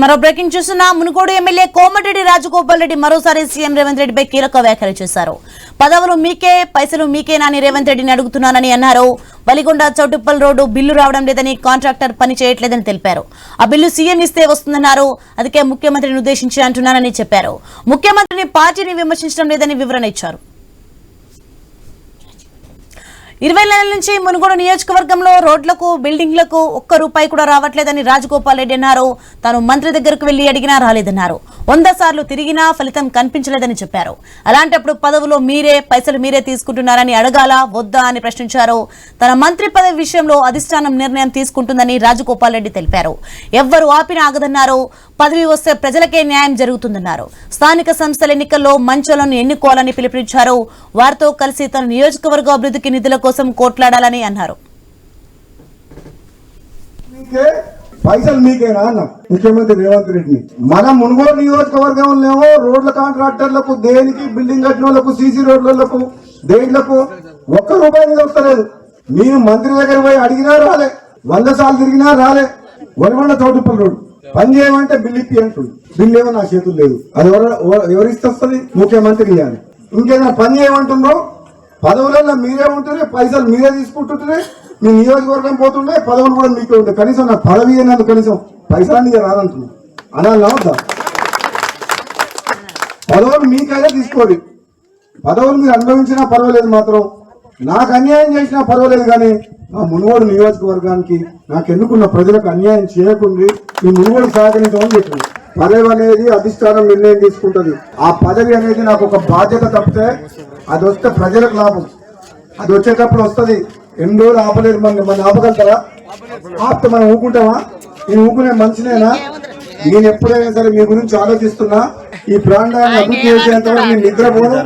మరో బ్రేకింగ్ చూస్తున్నా మునుగోడు ఎమ్మెల్యే కోమటిరెడ్డి రాజగోపాల్ రెడ్డి మరోసారి సీఎం రేవంత్ రెడ్డిపై కీలక వ్యాఖ్యలు చేశారు. పదవులు మీకే, పైసలు మీకేనని రేవంత్ రెడ్డిని అడుగుతున్నానని అన్నారు. వలిగొండ చౌటుప్పల్ రోడ్డు బిల్లు రావడం లేదని, కాంట్రాక్టర్ పని చేయట్లేదని తెలిపారు. ఆ బిల్లు సీఎం ఇస్తే వస్తుందన్నారు. అందుకే ముఖ్యమంత్రిని ఉద్దేశించి అంటున్నానని చెప్పారు. ముఖ్యమంత్రిని పార్టీని విమర్శించడం లేదని వివరణ ఇచ్చారు. 20 నెలల నుంచి మునుగోడు నియోజకవర్గంలో రోడ్లకు, బిల్డింగ్లకు ఒక్క రూపాయి కూడా రావట్లేదని రాజగోపాల్ రెడ్డి అన్నారు. తాను మంత్రి దగ్గరకు వెళ్లి అడిగినా రాలేదన్నారు. 100 సార్లు తిరిగినా ఫలితం కనిపించలేదని చెప్పారు. అలాంటప్పుడు పదవులో మీరే, పైసలు మీరే తీసుకుంటున్నారని అడగాలా వద్దా అని ప్రశ్నించారు. తన మంత్రి పదవి విషయంలో అధిష్టానం నిర్ణయం తీసుకుంటుందని రాజగోపాల్ రెడ్డి తెలిపారు. ఎవ్వరు ఆపినా ఆగదన్నారు. పదవి వస్తే ప్రజలకే న్యాయం జరుగుతుందన్నారు. స్థానిక సంస్థల ఎన్నికల్లో మంచోలను ఎన్నుకోవాలని పిలుపునిచ్చారు. వారితో కలిసి తన నియోజకవర్గ అభివృద్ధికి నిధుల కోసం కోట్లాడాలని అన్నారు. పైసలు మీకేనా అన్న ముఖ్యమంత్రి రేవంత్ రెడ్డిని. మన మునుగోడు నియోజకవర్గంలో రోడ్ల కాంట్రాక్టర్లకు, దేనికి బిల్డింగ్ కట్టిన వాళ్ళకు, సీసీ రోడ్లకు, దేంట్లకు ఒక్క రూపాయి మీద వస్తలేదు. మీరు మంత్రి దగ్గర పోయి అడిగినా రాలే, 100 సార్లు తిరిగినా రాలే. వలిగొండ చౌటుప్పల్ రోడ్డు పని చేయమంటే బిల్లు ఇప్పి అంటుంది. బిల్లు ఏమో నా చేతులు లేదు. అది ఎవరిస్తే వస్తుంది? ముఖ్యమంత్రి ఇవ్వాలి. ఇంకేదైనా పని చేయమంటుండ్రో పదవులలో మీరే ఉంటుండే, పైసలు మీరే తీసుకుంటుంటే, మీ నియోజకవర్గం పోతుండే, పదవులు కూడా మీకే ఉంటాయి. కనీసం నా పదవి అయినందుకు కనీసం పైసలు రాదంటున్నా అనాలి వద్దా? పదవులు మీకైనా తీసుకోండి. పదవులు మీరు అనుభవించినా పర్వాలేదు, మాత్రం నాకు అన్యాయం చేసినా పర్వాలేదు. కానీ మా మునుగోడు నియోజకవర్గానికి, నాకు ఎన్నుకున్న ప్రజలకు అన్యాయం చేయకుండా మీ మునుగోడు సహకరించమని చెప్పింది. పదవి అనేది అధిష్టానం నిర్ణయం తీసుకుంటుంది. ఆ పదవి అనేది నాకు ఒక బాధ్యత తప్పితే అది వస్తే ప్రజలకు లాభం. అది వచ్చేటప్పుడు వస్తుంది. ఎన్ని రోజులు ఆపలేదు. మన ఆపగలుగుతారా? ఆపితే మనం ఊకుంటామా? నేను ఊకునే మనిషినేనా? నేను ఎప్పుడైనా సరే మీ గురించి ఆలోచిస్తున్నా. ఈ ప్రాంతాన్ని అభివృద్ధి చేసేంత వరకు నేను నిద్రపోను.